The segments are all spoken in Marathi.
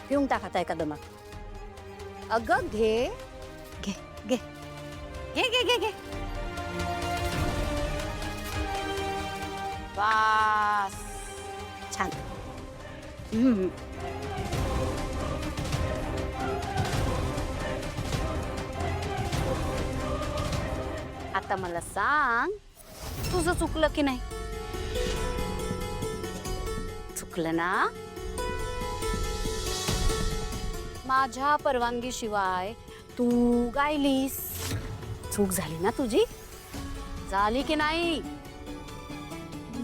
ठेवून टाक आता एका दमात। अगं घे घे घे घे घे घे घे। बास छान। आता मला सांग, तुझं चुकलं की नाही? चुकलं ना? माझ्या परवानगीशिवाय तू गायलीस, चूक झाली ना तुझी? झाली की नाही?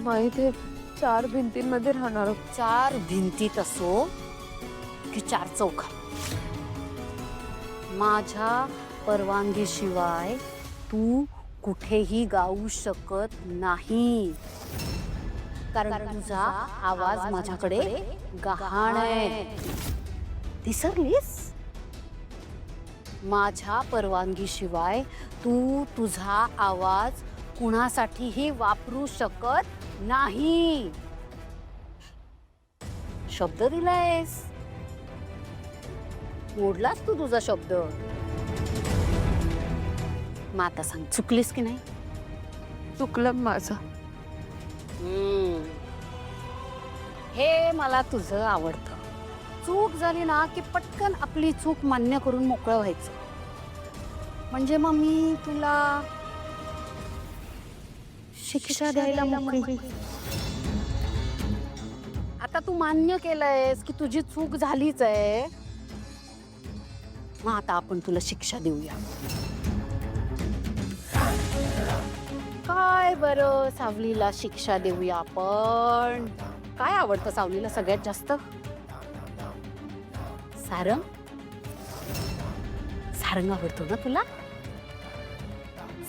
माहित आहे, 4 भिंतींमध्ये राहणार. 4 भिंतीत असो की 4 चौकात, माझ्या परवानगीशिवाय तू कुठेही गाऊ शकत नाही, कारण तुझा आवाज माझ्याकडे गहाण आहे। विसरलीस? माझ्या परवानगीशिवाय तू तुझा आवाज कुणासाठीही वापरू शकत नाही। शब्द दिलायस, मोडलास तू तुझा शब्द। मग आता सांग, चुकलीस की नाही? चुकलं माझं. हे मला तुझं आवडतं। चूक झाली ना की पटकन आपली चूक मान्य करून मोकळं व्हायचं, म्हणजे मग मी तुला शिक्षा द्यायला मोकळी। आता तू मान्य केलंयस की तुझी चूक झालीच आहे, मग आता आपण तुला शिक्षा देऊया। काय बरं सावलीला शिक्षा देऊया आपण? काय आवडतं सावलीला सगळ्यात जास्त? सारंग? सारंग आवडतो ना तुला?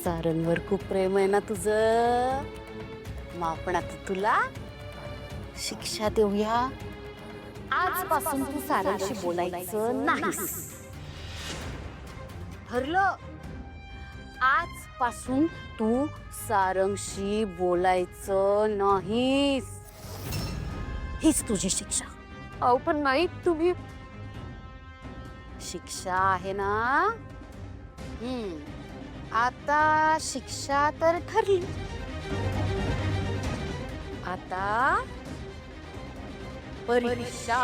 सारंगवर खूप प्रेम आहे ना तुझं, मग आपण आता तुला शिक्षा देऊया। आजपासून तू सारंगशी बोलायचं नाहीस, ठरलं? आजपासून तू सारंगशी बोलायचं नाहीस, हीच तुझी शिक्षा। अहो पण नाही, तुम्ही शिक्षा आहे ना? आता शिक्षा तर ठरली, आता परीक्षा।